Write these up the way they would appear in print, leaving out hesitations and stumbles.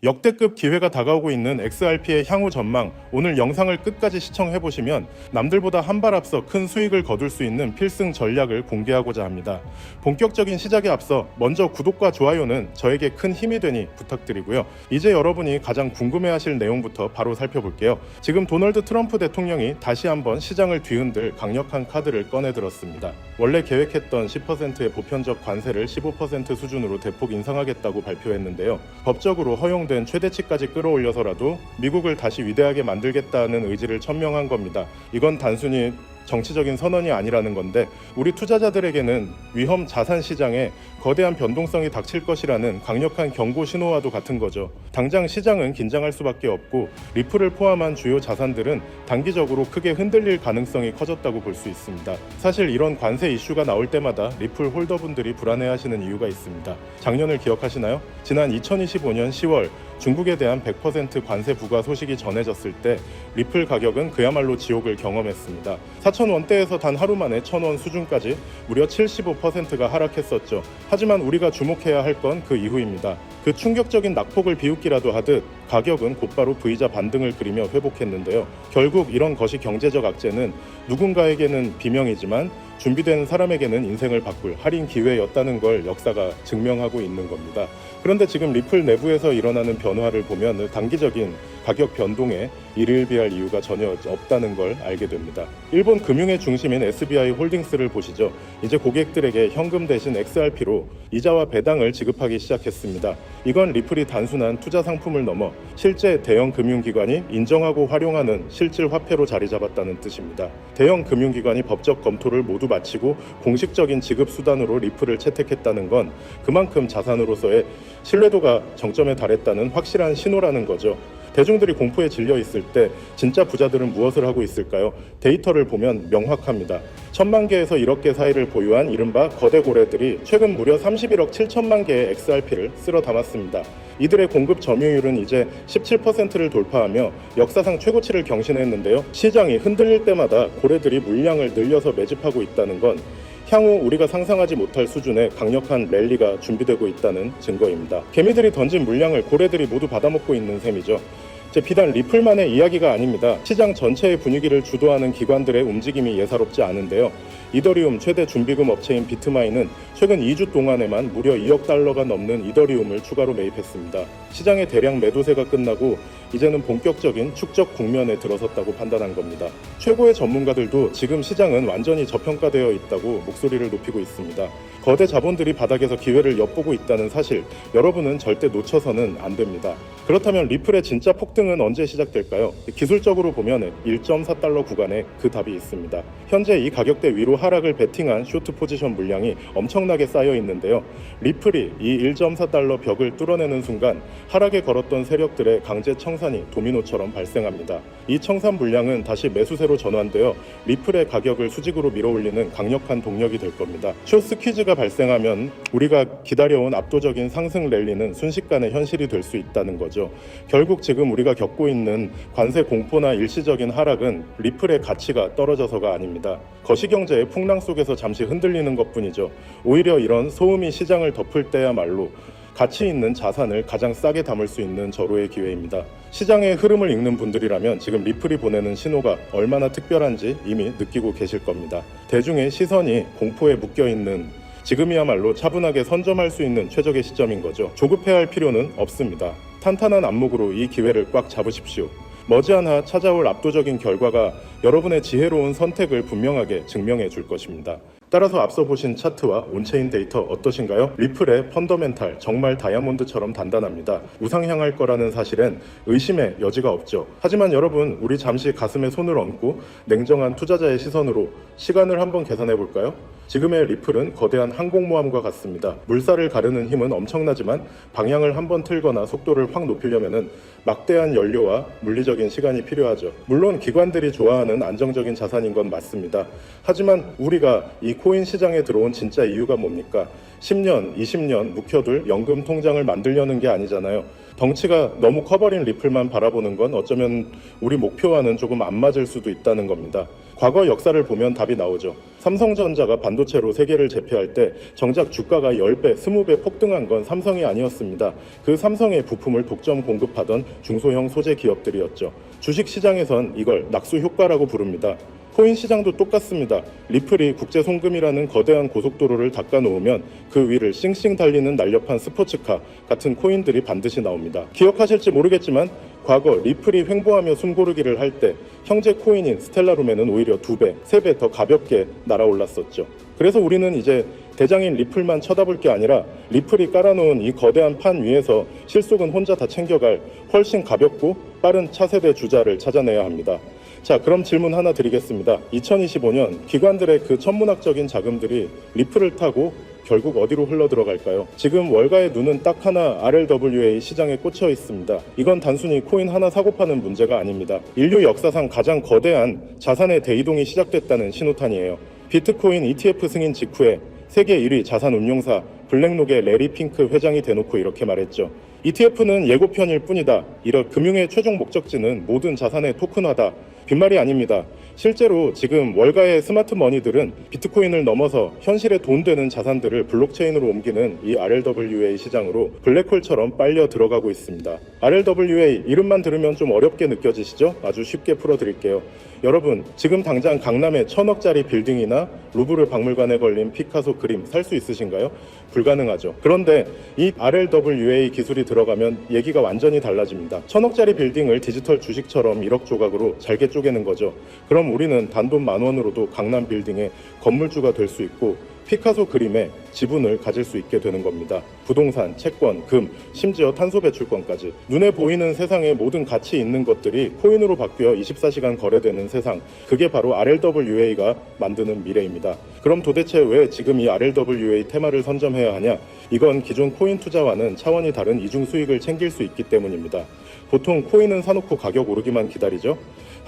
역대급 기회가 다가오고 있는 XRP의 향후 전망, 오늘 영상을 끝까지 시청해보시면 남들보다 한 발 앞서 큰 수익을 거둘 수 있는 필승 전략을 공개하고자 합니다. 본격적인 시작에 앞서 먼저 구독과 좋아요는 저에게 큰 힘이 되니 부탁드리고요. 이제 여러분이 가장 궁금해하실 내용부터 바로 살펴볼게요. 지금 도널드 트럼프 대통령이 다시 한번 시장을 뒤흔들 강력한 카드를 꺼내들었습니다. 원래 계획했던 10%의 보편적 관세를 15% 수준으로 대폭 인상하겠다고 발표했는데요. 법적으로 허용된 최대치까지 끌어올려서라도 미국을 다시 위대하게 만들겠다는 의지를 천명한 겁니다. 이건 단순히 정치적인 선언이 아니라는 건데 우리 투자자들에게는 위험 자산 시장에 거대한 변동성이 닥칠 것이라는 강력한 경고 신호와도 같은 거죠. 당장 시장은 긴장할 수밖에 없고 리플을 포함한 주요 자산들은 단기적으로 크게 흔들릴 가능성이 커졌다고 볼 수 있습니다. 사실 이런 관세 이슈가 나올 때마다 리플 홀더분들이 불안해하시는 이유가 있습니다. 작년을 기억하시나요? 지난 2025년 10월 중국에 대한 100% 관세 부과 소식이 전해졌을 때 리플 가격은 그야말로 지옥을 경험했습니다. 4,000원대에서 단 하루 만에 1,000원 수준까지 무려 75%가 하락했었죠. 하지만 우리가 주목해야 할 건 그 이후입니다. 그 충격적인 낙폭을 비웃기라도 하듯 가격은 곧바로 V자 반등을 그리며 회복했는데요. 결국 이런 것이 경제적 악재는 누군가에게는 비명이지만 준비된 사람에게는 인생을 바꿀 할인 기회였다는 걸 역사가 증명하고 있는 겁니다. 그런데 지금 리플 내부에서 일어나는 변화를 보면 단기적인 가격 변동에 일일비할 이유가 전혀 없다는 걸 알게 됩니다. 일본 금융의 중심인 SBI 홀딩스를 보시죠. 이제 고객들에게 현금 대신 XRP로 이자와 배당을 지급하기 시작했습니다. 이건 리플이 단순한 투자 상품을 넘어 실제 대형 금융기관이 인정하고 활용하는 실질 화폐로 자리 잡았다는 뜻입니다. 대형 금융기관이 법적 검토를 모두 마치고 공식적인 지급 수단으로 리플을 채택했다는 건 그만큼 자산으로서의 신뢰도가 정점에 달했다는 확실한 신호라는 거죠. 대중들이 공포에 질려 있을 때 진짜 부자들은 무엇을 하고 있을까요? 데이터를 보면 명확합니다. 1,000만 개에서 1억 개 사이를 보유한 이른바 거대 고래들이 최근 무려 31억 7천만 개의 XRP를 쓸어 담았습니다. 이들의 공급 점유율은 이제 17%를 돌파하며 역사상 최고치를 경신했는데요. 시장이 흔들릴 때마다 고래들이 물량을 늘려서 매집하고 있다는 건 향후 우리가 상상하지 못할 수준의 강력한 랠리가 준비되고 있다는 증거입니다. 개미들이 던진 물량을 고래들이 모두 받아먹고 있는 셈이죠. 비단 리플만의 이야기가 아닙니다. 시장 전체의 분위기를 주도하는 기관들의 움직임이 예사롭지 않은데요. 이더리움 최대 준비금 업체인 비트마인은 최근 2주 동안에만 무려 2억 달러가 넘는 이더리움을 추가로 매입했습니다. 시장의 대량 매도세가 끝나고 이제는 본격적인 축적 국면에 들어섰다고 판단한 겁니다. 최고의 전문가들도 지금 시장은 완전히 저평가되어 있다고 목소리를 높이고 있습니다. 거대 자본들이 바닥에서 기회를 엿보고 있다는 사실, 여러분은 절대 놓쳐서는 안 됩니다. 그렇다면 리플의 진짜 폭등은 언제 시작될까요? 기술적으로 보면 1.4달러 구간에 그 답이 있습니다. 현재 이 가격대 위로 하락을 베팅한 쇼트 포지션 물량이 엄청나게 쌓여 있는데요. 리플이 이 1.4달러 벽을 뚫어내는 순간 하락에 걸었던 세력들의 강제 청산이 도미노처럼 발생합니다. 이 청산 물량은 다시 매수세로 전환되어 리플의 가격을 수직으로 밀어올리는 강력한 동력이 될 겁니다. 숏스퀴즈가 발생하면 우리가 기다려온 압도적인 상승 랠리는 순식간에 현실이 될 수 있다는 거죠. 결국 지금 우리가 겪고 있는 관세 공포나 일시적인 하락은 리플의 가치가 떨어져서가 아닙니다. 거시경제의 풍랑 속에서 잠시 흔들리는 것뿐이죠. 오히려 이런 소음이 시장을 덮을 때야말로 가치 있는 자산을 가장 싸게 담을 수 있는 절호의 기회입니다. 시장의 흐름을 읽는 분들이라면 지금 리플이 보내는 신호가 얼마나 특별한지 이미 느끼고 계실 겁니다. 대중의 시선이 공포에 묶여있는 지금이야말로 차분하게 선점할 수 있는 최적의 시점인 거죠. 조급해할 필요는 없습니다. 탄탄한 안목으로 이 기회를 꽉 잡으십시오. 머지않아 찾아올 압도적인 결과가 여러분의 지혜로운 선택을 분명하게 증명해 줄 것입니다. 따라서 앞서 보신 차트와 온체인 데이터 어떠신가요? 리플의 펀더멘탈 정말 다이아몬드처럼 단단합니다. 우상향할 거라는 사실엔 의심의 여지가 없죠. 하지만 여러분, 우리 잠시 가슴에 손을 얹고 냉정한 투자자의 시선으로 시간을 한번 계산해 볼까요? 지금의 리플은 거대한 항공모함과 같습니다. 물살을 가르는 힘은 엄청나지만 방향을 한번 틀거나 속도를 확 높이려면 막대한 연료와 물리적인 시간이 필요하죠. 물론 기관들이 좋아하는 안정적인 자산인 건 맞습니다. 하지만 우리가 이 코인 시장에 들어온 진짜 이유가 뭡니까? 10년, 20년 묵혀둘 연금 통장을 만들려는 게 아니잖아요. 덩치가 너무 커버린 리플만 바라보는 건 어쩌면 우리 목표와는 조금 안 맞을 수도 있다는 겁니다. 과거 역사를 보면 답이 나오죠. 삼성전자가 반도체로 세계를 제패할 때 정작 주가가 10배, 20배 폭등한 건 삼성이 아니었습니다. 그 삼성의 부품을 독점 공급하던 중소형 소재 기업들이었죠. 주식시장에선 이걸 낙수 효과라고 부릅니다. 코인 시장도 똑같습니다. 리플이 국제 송금이라는 거대한 고속도로를 닦아놓으면 그 위를 싱싱 달리는 날렵한 스포츠카 같은 코인들이 반드시 나옵니다. 기억하실지 모르겠지만 과거 리플이 횡보하며 숨고르기를 할 때 형제 코인인 스텔라룸에는 오히려 2배, 3배 더 가볍게 날아올랐었죠. 그래서 우리는 이제 대장인 리플만 쳐다볼 게 아니라 리플이 깔아놓은 이 거대한 판 위에서 실속은 혼자 다 챙겨갈 훨씬 가볍고 빠른 차세대 주자를 찾아내야 합니다. 자, 그럼 질문 하나 드리겠습니다. 2025년 기관들의 그 천문학적인 자금들이 리플을 타고 결국 어디로 흘러들어갈까요? 지금 월가의 눈은 딱 하나 RLWA 시장에 꽂혀 있습니다. 이건 단순히 코인 하나 사고 파는 문제가 아닙니다. 인류 역사상 가장 거대한 자산의 대이동이 시작됐다는 신호탄이에요. 비트코인 ETF 승인 직후에 세계 1위 자산운용사 블랙록의 레리 핑크 회장이 대놓고 이렇게 말했죠. ETF는 예고편일 뿐이다. 이런 금융의 최종 목적지는 모든 자산의 토큰화다. 빈말이 아닙니다. 실제로 지금 월가의 스마트 머니들은 비트코인을 넘어서 현실의 돈 되는 자산들을 블록체인으로 옮기는 이 RLWA 시장으로 블랙홀처럼 빨려 들어가고 있습니다. RLWA 이름만 들으면 좀 어렵게 느껴지시죠? 아주 쉽게 풀어드릴게요. 여러분, 지금 당장 강남에 1000억짜리 빌딩이나 루브르 박물관에 걸린 피카소 그림 살 수 있으신가요? 불가능하죠. 그런데 이 RLWA 기술이 들어가면 얘기가 완전히 달라집니다. 1000억짜리 빌딩을 디지털 주식처럼 1억 조각으로 잘게 쪼개는 거죠. 그럼 우리는 단돈 10,000원으로도 강남 빌딩의 건물주가 될 수 있고 피카소 그림에 지분을 가질 수 있게 되는 겁니다. 부동산, 채권, 금, 심지어 탄소 배출권까지 눈에 보이는 세상의 모든 가치 있는 것들이 코인으로 바뀌어 24시간 거래되는 세상, 그게 바로 RLWA가 만드는 미래입니다. 그럼 도대체 왜 지금 이 RLWA 테마를 선점해야 하냐? 이건 기존 코인 투자와는 차원이 다른 이중 수익을 챙길 수 있기 때문입니다. 보통 코인은 사놓고 가격 오르기만 기다리죠?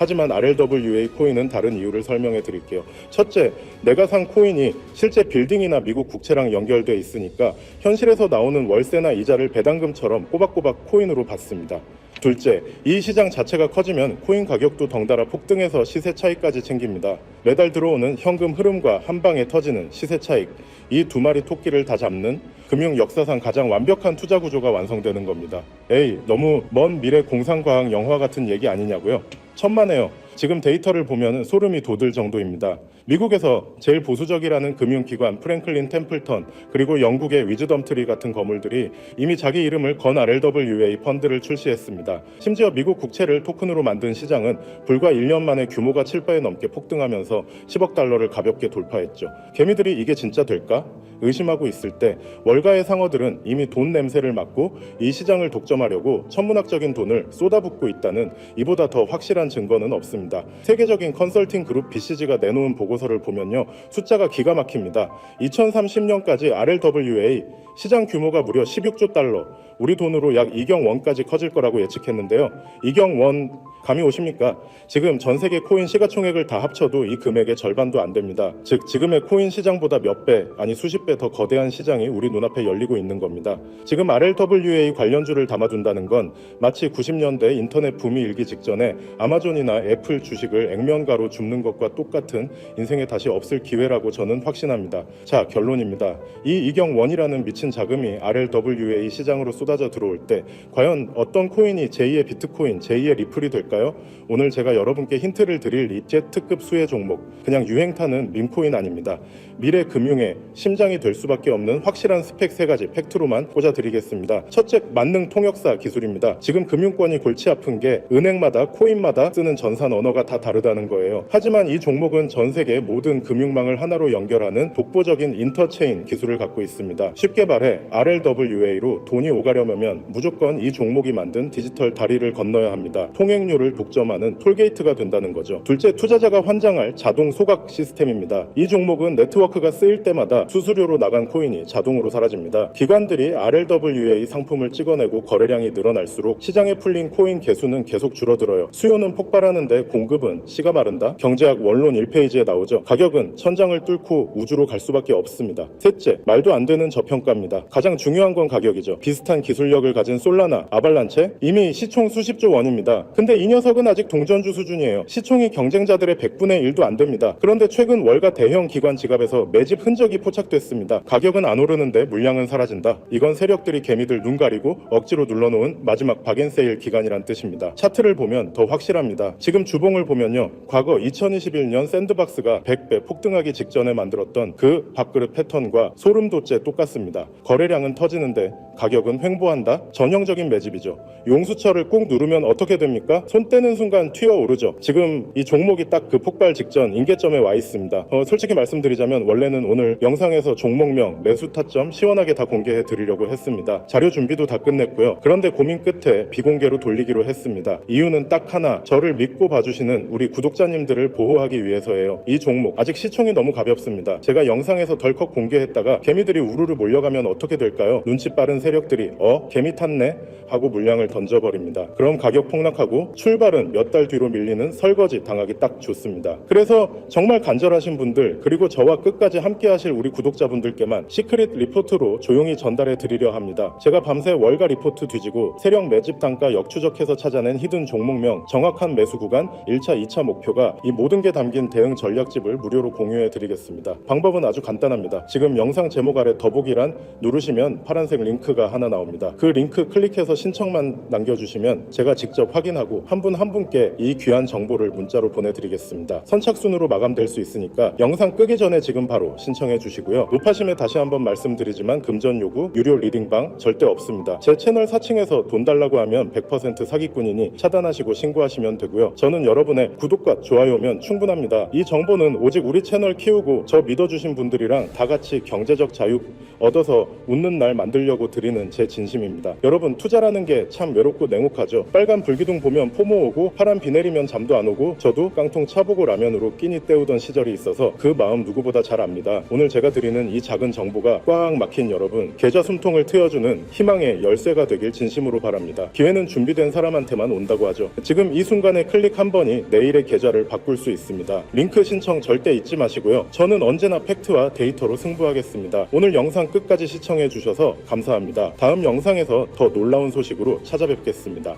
하지만 RLWA 코인은 다른 이유를 설명해 드릴게요. 첫째, 내가 산 코인이 실제 빌딩이나 미국 국채랑 연결돼 있으니까 현실에서 나오는 월세나 이자를 배당금처럼 꼬박꼬박 코인으로 받습니다. 둘째, 이 시장 자체가 커지면 코인 가격도 덩달아 폭등해서 시세 차익까지 챙깁니다. 매달 들어오는 현금 흐름과 한 방에 터지는 시세 차익, 이 두 마리 토끼를 다 잡는 금융 역사상 가장 완벽한 투자 구조가 완성되는 겁니다. 에이, 너무 먼 미래 공상과학 영화 같은 얘기 아니냐고요? 천만에요. 지금 데이터를 보면 소름이 돋을 정도입니다. 미국에서 제일 보수적이라는 금융기관 프랭클린 템플턴, 그리고 영국의 위즈덤트리 같은 거물들이 이미 자기 이름을 건 RLWA 펀드를 출시했습니다. 심지어 미국 국채를 토큰으로 만든 시장은 불과 1년 만에 규모가 7배 넘게 폭등하면서 10억 달러를 가볍게 돌파했죠. 개미들이 이게 진짜 될까? 의심하고 있을 때 월가의 상어들은 이미 돈 냄새를 맡고 이 시장을 독점하려고 천문학적인 돈을 쏟아붓고 있다는 이보다 더 확실한 증거는 없습니다. 세계적인 컨설팅 그룹 BCG가 내놓은 보고서를 보면요, 숫자가 기가 막힙니다. 2030년까지 RLWA 시장 규모가 무려 16조 달러, 우리 돈으로 약 2경 원까지 커질 거라고 예측했는데요. 2경 원 감이 오십니까? 지금 전 세계 코인 시가총액을 다 합쳐도 이 금액의 절반도 안 됩니다. 즉 지금의 코인 시장보다 몇 배, 아니 수십 배 더 거대한 시장이 우리 눈앞에 열리고 있는 겁니다. 지금 RLWA 관련주를 담아둔다는 건 마치 90년대 인터넷 붐이 일기 직전에 아마존이나 애플 주식을 액면가로 줍는 것과 똑같은 인생에 다시 없을 기회라고 저는 확신합니다. 자, 결론입니다. 이 2경 원이라는 미친 자금이 RLWA 시장으로 쏟아져 들어올 때 과연 어떤 코인이 제2의 비트코인, 제2의 리플이 될까요? 오늘 제가 여러분께 힌트를 드릴 이 Z급 수혜 종목, 그냥 유행 타는 밈코인 아닙니다. 미래 금융의 심장이 될 수밖에 없는 확실한 스펙 3가지 팩트로만 꽂아드리겠습니다. 첫째, 만능 통역사 기술입니다. 지금 금융권이 골치 아픈 게 은행마다 코인마다 쓰는 전산 언어가 다 다르다는 거예요. 하지만 이 종목은 전 세계 모든 금융망을 하나로 연결하는 독보적인 인터체인 기술을 갖고 있습니다. 쉽게 말해 RLWA로 돈이 오가려면 무조건 이 종목이 만든 디지털 다리를 건너야 합니다. 통행료 수수료를 독점하는 톨게이트가 된다는 거죠. 둘째, 투자자가 환장할 자동 소각 시스템입니다. 이 종목은 네트워크가 쓰일 때마다 수수료로 나간 코인이 자동으로 사라집니다. 기관들이 RLWA 상품을 찍어내고 거래량이 늘어날수록 시장에 풀린 코인 개수는 계속 줄어들어요. 수요는 폭발하는데 공급은 씨가 마른다? 경제학 원론 1페이지에 나오죠. 가격은 천장을 뚫고 우주로 갈 수밖에 없습니다. 셋째, 말도 안 되는 저평가입니다. 가장 중요한 건 가격이죠. 비슷한 기술력을 가진 솔라나, 아발란체 이미 시총 수십조 원입니다. 근데 이 녀석은 아직 동전주 수준이에요. 시총이 경쟁자들의 100분의 1도 안 됩니다. 그런데 최근 월가 대형 기관 지갑에서 매집 흔적이 포착됐습니다. 가격은 안 오르는데 물량은 사라진다. 이건 세력들이 개미들 눈 가리고 억지로 눌러놓은 마지막 박앤세일 기간이란 뜻입니다. 차트를 보면 더 확실합니다. 지금 주봉을 보면요. 과거 2021년 샌드박스가 100배 폭등하기 직전에 만들었던 그 밥그릇 패턴과 소름 돋게 똑같습니다. 거래량은 터지는데 가격은 횡보한다? 전형적인 매집이죠. 용수철을 꾹 누르면 어떻게 됩니까? 손 떼는 순간 튀어오르죠. 지금 이 종목이 딱 그 폭발 직전 임계점에 와 있습니다. 솔직히 말씀드리자면 원래는 오늘 영상에서 종목명, 매수 타점 시원하게 다 공개해 드리려고 했습니다. 자료 준비도 다 끝냈고요. 그런데 고민 끝에 비공개로 돌리기로 했습니다. 이유는 딱 하나, 저를 믿고 봐주시는 우리 구독자님들을 보호하기 위해서예요. 이 종목 아직 시총이 너무 가볍습니다. 제가 영상에서 덜컥 공개했다가 개미들이 우르르 몰려가면 어떻게 될까요? 눈치 빠른 세력들이 개미 탔네? 하고 물량을 던져버립니다. 그럼 가격 폭락하고 출발은 몇 달 뒤로 밀리는 설거지 당하기 딱 좋습니다. 그래서 정말 간절하신 분들 그리고 저와 끝까지 함께 하실 우리 구독자분들께만 시크릿 리포트로 조용히 전달해 드리려 합니다. 제가 밤새 월가 리포트 뒤지고 세력 매집 단가 역추적해서 찾아낸 히든 종목명, 정확한 매수 구간, 1차, 2차 목표가 이 모든 게 담긴 대응 전략집을 무료로 공유해 드리겠습니다. 방법은 아주 간단합니다. 지금 영상 제목 아래 더보기란 누르시면 파란색 링크가 하나 나옵니다. 그 링크 클릭해서 신청만 남겨주시면 제가 직접 확인하고 한 분 한 분께 이 귀한 정보를 문자로 보내드리겠습니다. 선착순으로 마감될 수 있으니까 영상 끄기 전에 지금 바로 신청해 주시고요. 높아심에 다시 한번 말씀드리지만 금전 요구, 유료 리딩방 절대 없습니다. 제 채널 4층에서 돈 달라고 하면 100% 사기꾼이니 차단하시고 신고하시면 되고요. 저는 여러분의 구독과 좋아요면 충분합니다. 이 정보는 오직 우리 채널 키우고 저 믿어주신 분들이랑 다 같이 경제적 자유 얻어서 웃는 날 만들려고 드리는 제 진심입니다. 여러분, 투자라는 게 참 외롭고 냉혹하죠. 빨간 불기둥 보면 포모 오고 파란 비 내리면 잠도 안 오고 저도 깡통 차보고 라면으로 끼니 때우던 시절이 있어서 그 마음 누구보다 잘 압니다. 오늘 제가 드리는 이 작은 정보가 꽉 막힌 여러분, 계좌 숨통을 트여주는 희망의 열쇠가 되길 진심으로 바랍니다. 기회는 준비된 사람한테만 온다고 하죠. 지금 이 순간에 클릭 한 번이 내일의 계좌를 바꿀 수 있습니다. 링크 신청 절대 잊지 마시고요. 저는 언제나 팩트와 데이터로 승부하겠습니다. 오늘 영상 끝까지 시청해 주셔서 감사합니다. 다음 영상에서 더 놀라운 소식으로 찾아뵙겠습니다.